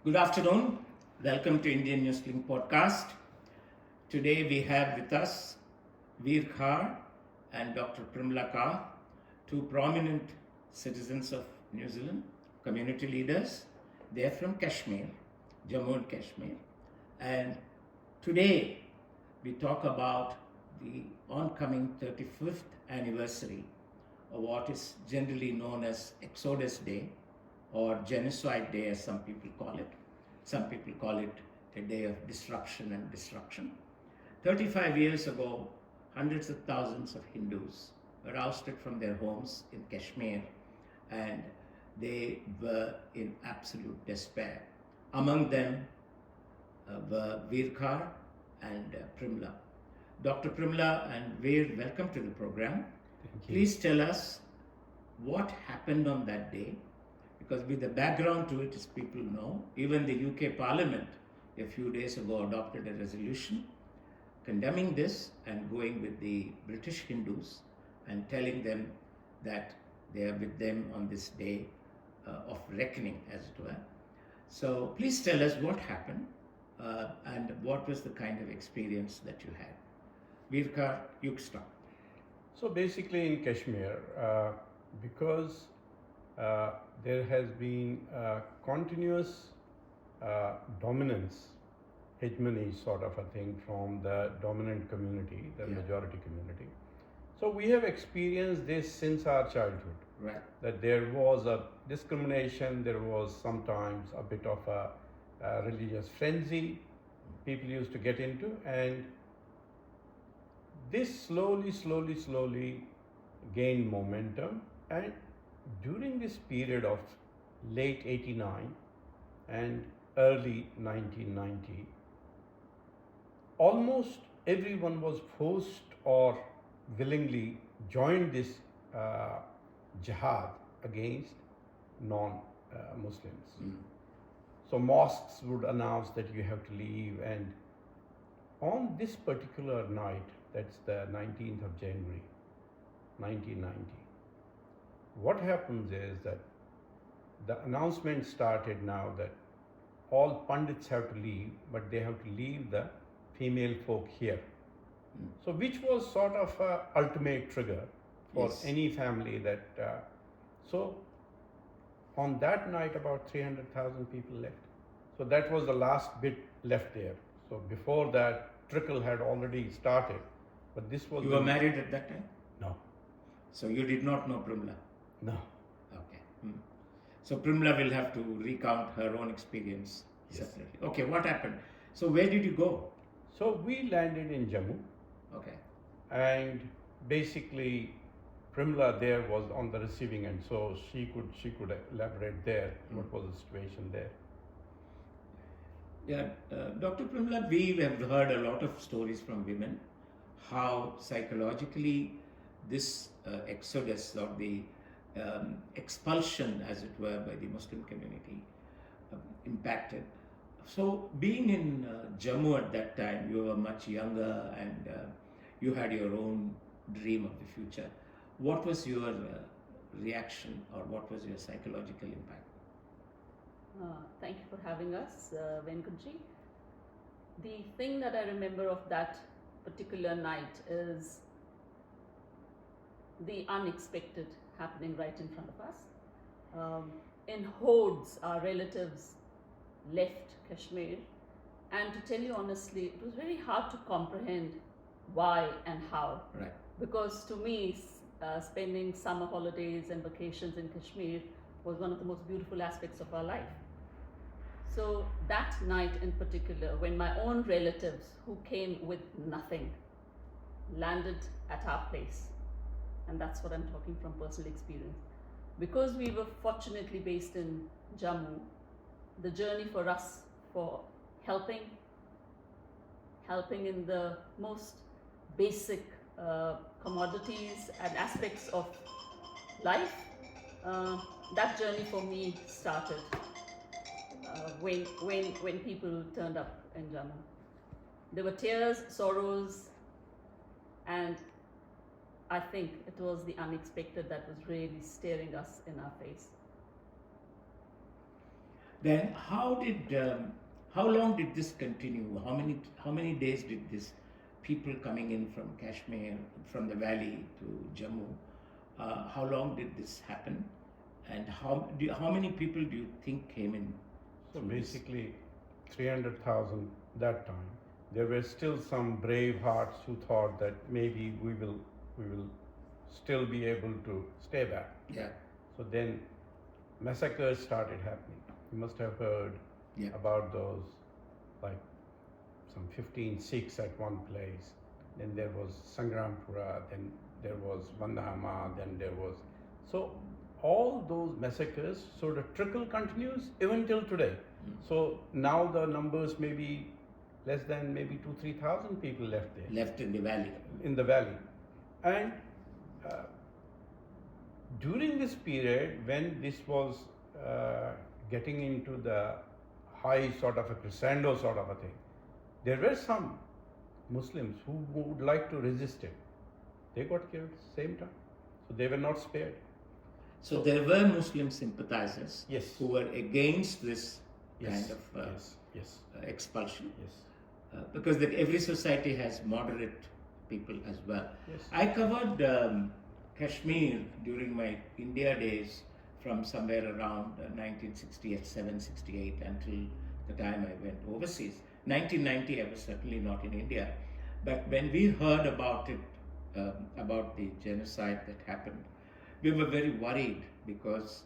Good afternoon. Welcome to Indian Newslink podcast. Today we have with us Veer Khar and Dr. Primla, two prominent citizens of New Zealand, community leaders. They are from Kashmir, Jammu and Kashmir. And today we talk about the oncoming 35th anniversary of what is generally known as Exodus Day or Genocide Day, as some people call it. Some people call it a day of disruption and destruction. 35 years ago, hundreds of thousands of Hindus were ousted from their homes in Kashmir, and they were in absolute despair. Among them were Veer Khar and Primla. Dr. Primla and Veer, welcome to the program. Thank you. Please tell us what happened on that day, because with the background to it, as people know, even the UK Parliament a few days ago adopted a resolution condemning this and going with the British Hindus and telling them that they are with them on this day of reckoning, as it were. So please tell us what happened and what was the kind of experience that you had. Veer Khar, you start. So basically in Kashmir, because there has been continuous dominance, hegemony sort of a thing from the dominant community, the majority community. So we have experienced this since our childhood. Right. That there was a discrimination, there was sometimes a bit of a religious frenzy people used to get into, and this slowly gained momentum, and during this period of late 89 and early 1990, almost everyone was forced or willingly joined this jihad against non-Muslims. So mosques would announce that you have to leave, and on this particular night, that's the 19th of January, 1990, what happens is that the announcement started now that all pundits have to leave, but they have to leave the female folk here. So which was sort of a ultimate trigger for any family that, so on that night about 300,000 people left. So that was the last bit left there. So before that, trickle had already started, but this was... You were married at that time? No. So you did not know Primla? No. Okay. So Primla will have to recount her own experience separately. Okay, what happened? So where did you go? So we landed in Jammu. Okay. And basically Primla there was on the receiving end, so she could elaborate there what was the situation there. Yeah, Dr. Primla, we have heard a lot of stories from women, how psychologically this exodus or the expulsion, as it were, by the Muslim community impacted. So being in Jammu at that time, you were much younger and you had your own dream of the future. What was your reaction, or what was your psychological impact? Thank you for having us, Venkatji. The thing that I remember of that particular night is the unexpected happening right in front of us. In hordes, our relatives left Kashmir, and to tell you honestly, it was very hard to comprehend why and how. Right. Because to me, spending summer holidays and vacations in Kashmir was one of the most beautiful aspects of our life. So that night in particular, when my own relatives who came with nothing landed at our place, and that's what I'm talking from personal experience. Because we were fortunately based in Jammu, the journey for us for helping in the most basic commodities and aspects of life, that journey for me started when people turned up in Jammu. There were tears, sorrows, and I think it was the unexpected that was really staring us in our face. Then how long did this continue? How many days did this people coming in from Kashmir, from the valley to Jammu, how long did this happen? And how many people do you think came in? So through this? basically, 300,000 that time. There were still some brave hearts who thought that maybe we will still be able to stay back. Yeah, So then massacres started happening. You must have heard yeah. about those, like some 15 Sikhs at one place. Then there was Sangrampura, then there was Vandhama, then there was. So all those massacres, so the trickle continues even till today. So now the numbers may be less than maybe 2,000-3,000 people left there Left in the valley. in the valley. And during this period, when this was getting into the high sort of a crescendo sort of a thing, there were some Muslims who would like to resist it. They got killed at the same time. So they were not spared. So there were Muslim sympathizers Yes. who were against this Yes. kind of Yes. expulsion. Yes. Because every society has moderate people as well. Yes. I covered Kashmir during my India days from somewhere around 1967, 68 until the time I went overseas. 1990, I was certainly not in India. But when we heard about it, about the genocide that happened, we were very worried because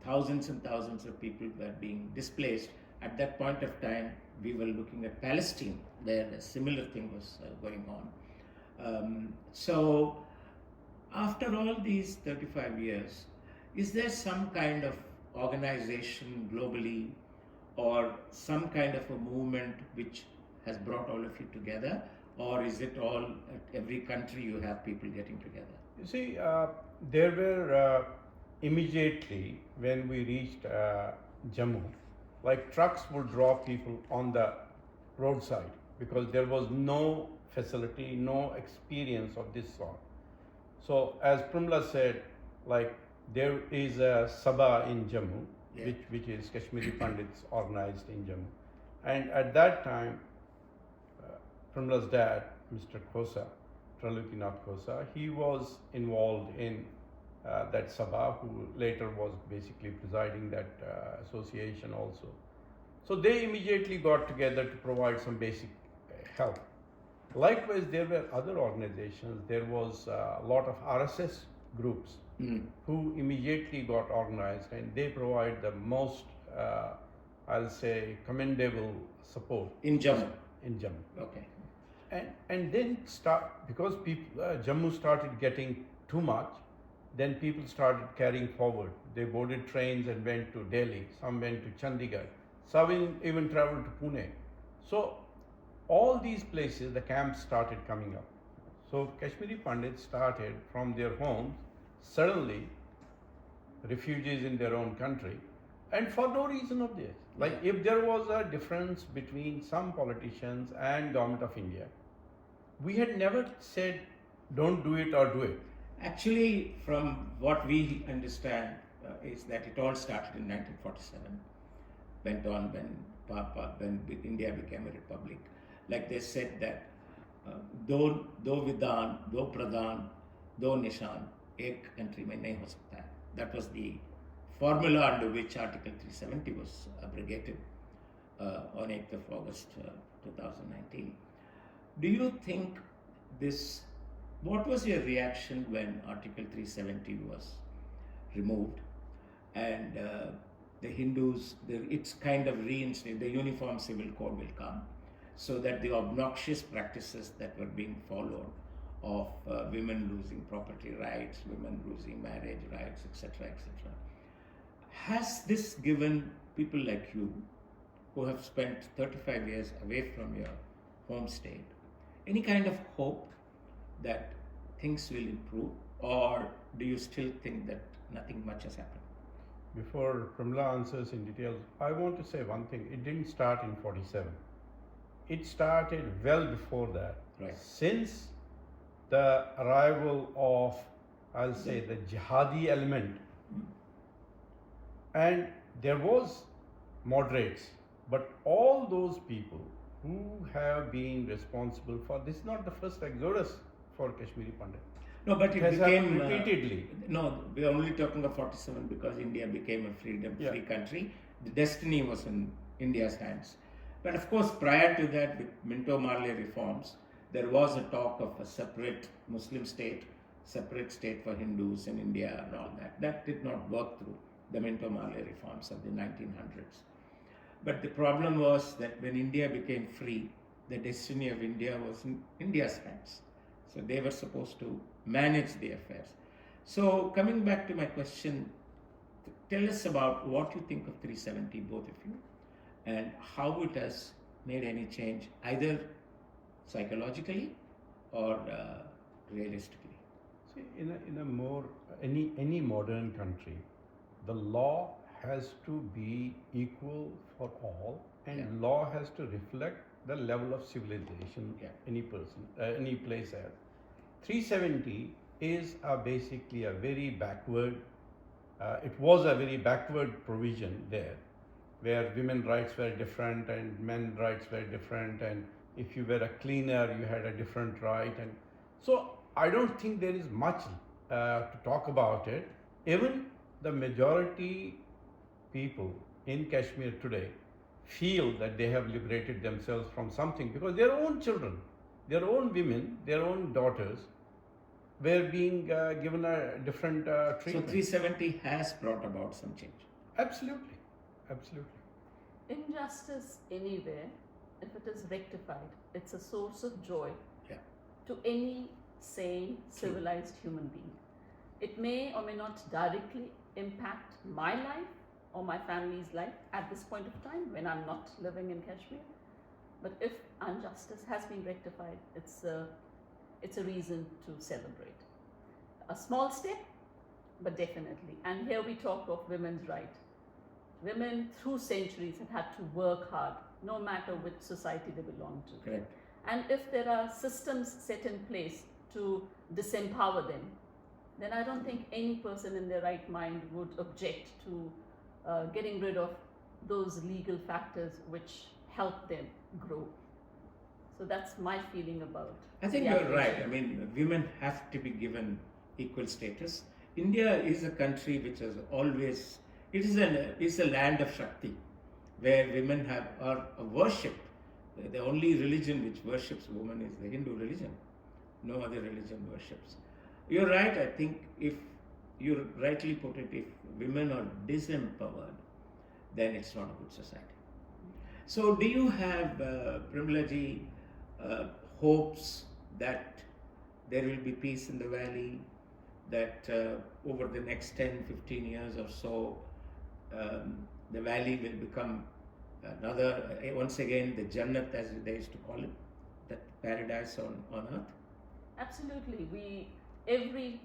thousands and thousands of people were being displaced. At that point of time, we were looking at Palestine, where a similar thing was going on. So, after all these 35 years, is there some kind of organization globally or some kind of a movement which has brought all of you together? Or is it all at every country you have people getting together? You see, there were immediately when we reached Jammu, like trucks would drop people on the roadside because there was no facility, no experience of this sort. So, as Primla said, like there is a Sabha in Jammu, Yeah. which is Kashmiri Pandits organized in Jammu, and at that time, Primla's dad, Mr. Khosa, Tralukinath Khosa, he was involved in that Sabha, who later was basically presiding that association also. So they immediately got together to provide some basic help. Likewise, there were other organizations. There was a lot of RSS groups who immediately got organized, and they provide the most, I'll say, commendable support In Jammu. in Jammu. Okay. And then because people Jammu started getting too much, then people started carrying forward. They boarded trains and went to Delhi. Some went to Chandigarh. Some even traveled to Pune. So all these places, the camps started coming up. So Kashmiri Pandits started from their homes, suddenly refugees in their own country, and for no reason of this. Like if there was a difference between some politicians and Government of India, we had never said don't do it or do it. Actually, from what we understand, is that it all started in 1947, went on when India became a republic. Like they said that, do Vidhan, do Pradhan, do Nishan, ek country mein nahi ho sakta hai. That was the formula under which Article 370 was abrogated on 8th of August 2019. Do you think this, what was your reaction when Article 370 was removed and the Hindus, it's kind of reinstated, the Uniform Civil Code will come, so that the obnoxious practices that were being followed of women losing property rights, women losing marriage rights, etc., has this given people like you, who have spent 35 years away from your home state, any kind of hope that things will improve, or do you still think that nothing much has happened? Before Primla answers in detail, I want to say one thing. It didn't start in 47. It started well before that. Right. Since the arrival of, I'll say, the jihadi element, and there was moderates, but all those people who have been responsible for this is not the first exodus for Kashmiri Pandit. No, but it has happened became repeatedly. No, we are only talking of 47 because India became a free country. The destiny was in India's hands. But of course, prior to that, with Minto Marley reforms, there was a talk of a separate Muslim state, separate state for Hindus in India and all that. That did not work through the Minto Marley reforms of the 1900s. But the problem was that when India became free, the destiny of India was in India's hands. So they were supposed to manage the affairs. So coming back to my question, tell us about what you think of 370, both of you, and how it has made any change, either psychologically or realistically. See, in a more any modern country, the law has to be equal for all, and law has to reflect the level of civilization any person, any place has. 370 is basically a very backward. It was a very backward provision there, where women rights were different and men rights were different, and if you were a cleaner, you had a different right, and so I don't think there is much to talk about it. Even the majority people in Kashmir today feel that they have liberated themselves from something because their own children, their own women, their own daughters were being given a different treatment. So 370 has brought about some change. Absolutely, absolutely. Injustice anywhere, if it is rectified, it's a source of joy to any sane, civilized human being. It may or may not directly impact my life or my family's life at this point of time when I'm not living in Kashmir. But if injustice has been rectified, it's a reason to celebrate. A small step, but definitely. And here we talk of women's right. Women through centuries have had to work hard, no matter which society they belong to. Correct. And if there are systems set in place to disempower them, then I don't think any person in their right mind would object to getting rid of those legal factors which help them grow. So that's my feeling about. I think you're right. I mean, women have to be given equal status. India is a country which has always, it is a land of Shakti, where women are worshipped. The only religion which worships women is the Hindu religion. No other religion worships. You're right. I think if you rightly put it, if women are disempowered, then it's not a good society. So do you have, Primla ji, hopes that there will be peace in the valley, that over the next 10, 15 years or so, the valley will become another, once again, the Jannat as they used to call it, that paradise on earth? Absolutely. We every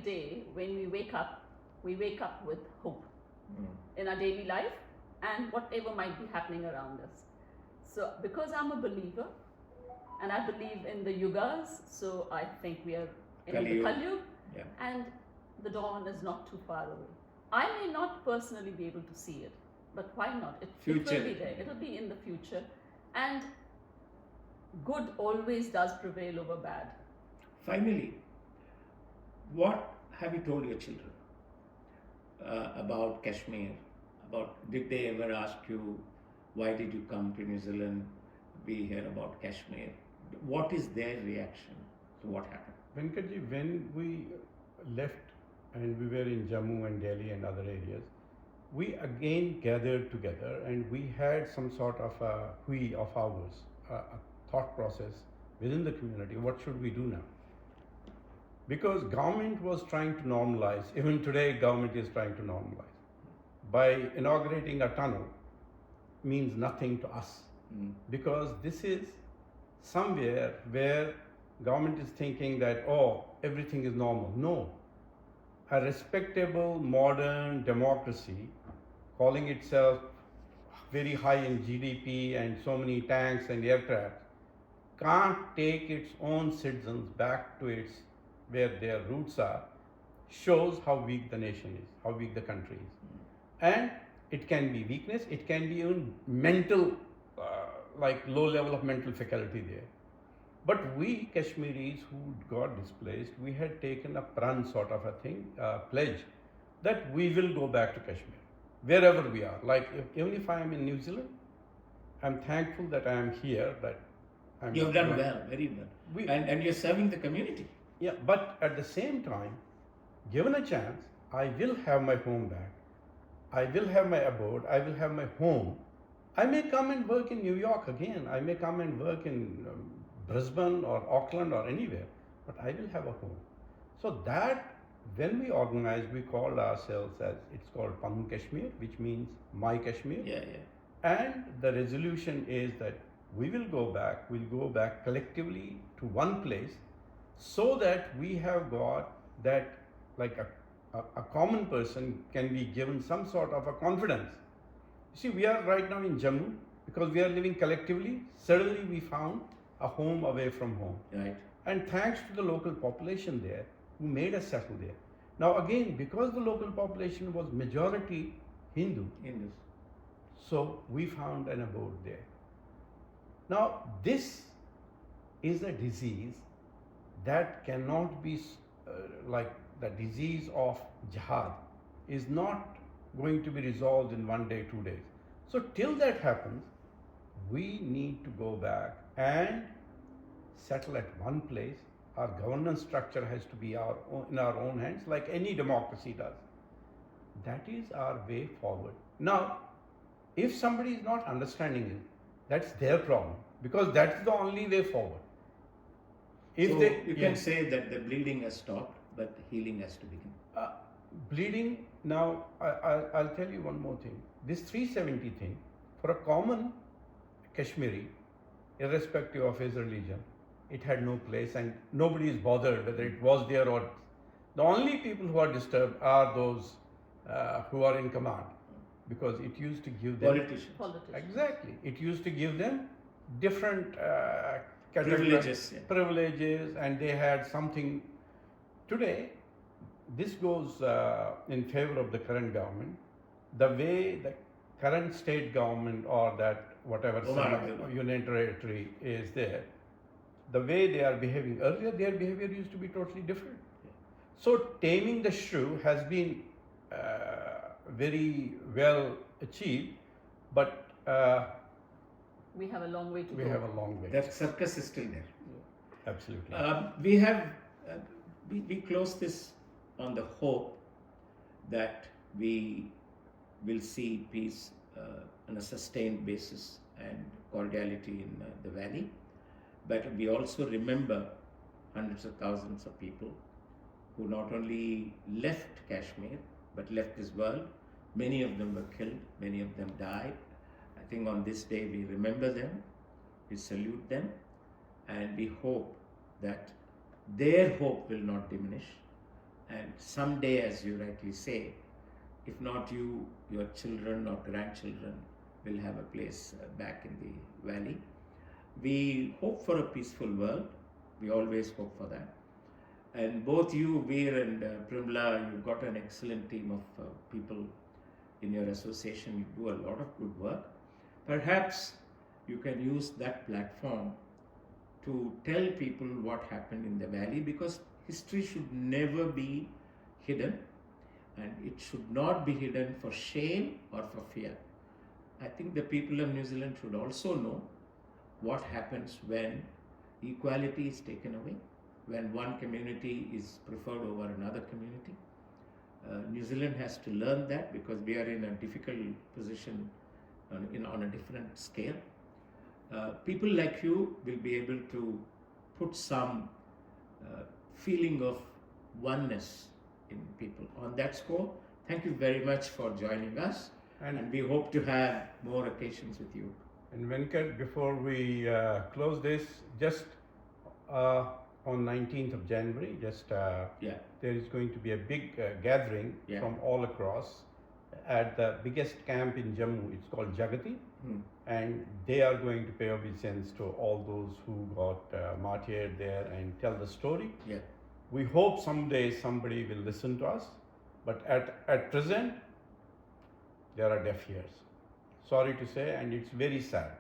day when we wake up with hope in our daily life and whatever might be happening around us. So because I'm a believer and I believe in the yugas, so I think we are in the Kali and the dawn is not too far away. I may not personally be able to see it, but why not? It will be there. It will be in the future, and good always does prevail over bad. Finally, what have you told your children about Kashmir? Did they ever ask you, why did you come to New Zealand? We hear about Kashmir. What is their reaction to what happened? Venkatji, when we left and we were in Jammu and Delhi and other areas, we again gathered together and we had some sort of a hui of ours, a thought process within the community. What should we do now? Because government was trying to normalize, even today government is trying to normalize. By inaugurating a tunnel means nothing to us, because this is somewhere where government is thinking that, oh, everything is normal. No. A respectable modern democracy calling itself very high in GDP and so many tanks and aircraft can't take its own citizens back to its where their roots are, shows how weak the nation is, how weak the country is. And It can be weakness, it can be even mental, like low level of mental faculty there. But we Kashmiris who got displaced, we had taken a pran sort of a thing, pledge, that we will go back to Kashmir, wherever we are. Like even if I am in New Zealand, I'm thankful that I am here, that I'm You have done well, very well. And you're serving the community. Yeah, but at the same time, given a chance, I will have my home back. I will have my abode. I will have my home. I may come and work in New York again. I may come and work in Brisbane or Auckland or anywhere, but I will have a home. So that when we organized, we called ourselves as, it's called Pan Kashmir, which means my Kashmir. Yeah. And the resolution is that we'll go back collectively to one place, so that we have got that, like a common person can be given some sort of a confidence. You see, we are right now in Jammu because we are living collectively. Suddenly we found a home away from home. Right. And thanks to the local population there who made us settle there. Now again, because the local population was majority Hindu, Hindus. so we found an abode there. Now this is a disease that cannot be like the disease of jihad is not going to be resolved in 1 day, 2 days. So till that happens, we need to go back and settle at one place. Our governance structure has to be in our own hands, like any democracy does. That is our way forward. Now, if somebody is not understanding it, that's their problem, because that's the only way forward. You can say that the bleeding has stopped, but healing has to begin. Bleeding, now I'll tell you one more thing. This 370 thing, for a common Kashmiri, irrespective of his religion, it had no place, and nobody is bothered whether it was there or. The only people who are disturbed are those who are in command, because it used to give them Politicians. Exactly, it used to give them different privileges, and they had something. Today, this goes in favor of the current government. The way the current state government or that whatever union territory is there, the way they are behaving earlier, their behavior used to be totally different. So taming the shrew has been very well achieved, but we have a long way to go. have a long way. That circus is still there. Absolutely. We close this on the hope that we will see peace on a sustained basis and cordiality in the valley. But we also remember hundreds of thousands of people who not only left Kashmir, but left this world. Many of them were killed, many of them died. I think on this day we remember them, we salute them, and we hope that their hope will not diminish. And someday, as you rightly say, if not you, your children or grandchildren will have a place back in the valley. We hope for a peaceful world. We always hope for that. And both you, Veer and Primla, you've got an excellent team of people in your association. You do a lot of good work. Perhaps you can use that platform to tell people what happened in the valley, because history should never be hidden, and it should not be hidden for shame or for fear. I think the people of New Zealand should also know what happens when equality is taken away, when one community is preferred over another community. New Zealand has to learn that, because we are in a difficult position on a different scale. People like you will be able to put some feeling of oneness in people. On that score, thank you very much for joining us, and we hope to have more occasions with you. And Venkat, before we close this, just on 19th of January, there is going to be a big gathering from all across at the biggest camp in Jammu. It's called Jagati, and they are going to pay obeisance to all those who got martyred there and tell the story. We hope someday somebody will listen to us, but at present, there are deaf ears. Sorry to say, and it's very sad.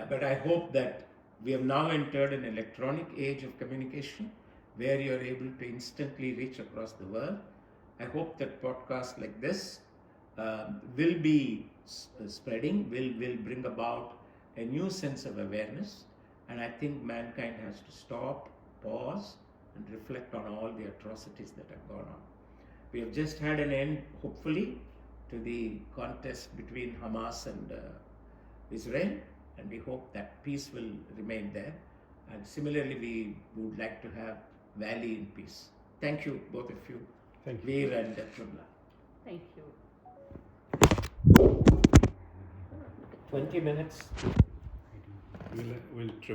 But I hope that we have now entered an electronic age of communication where you're able to instantly reach across the world. I hope that podcasts like this will be spreading, will bring about a new sense of awareness. And I think mankind has to stop, pause, and reflect on all the atrocities that have gone on. We have just had an end, hopefully, to the contest between Hamas and Israel, and we hope that peace will remain there. And similarly, we would like to have Valley in peace. Thank you, both of you, Thank you. Veer and Primla. Thank you. 20 minutes. We'll trim.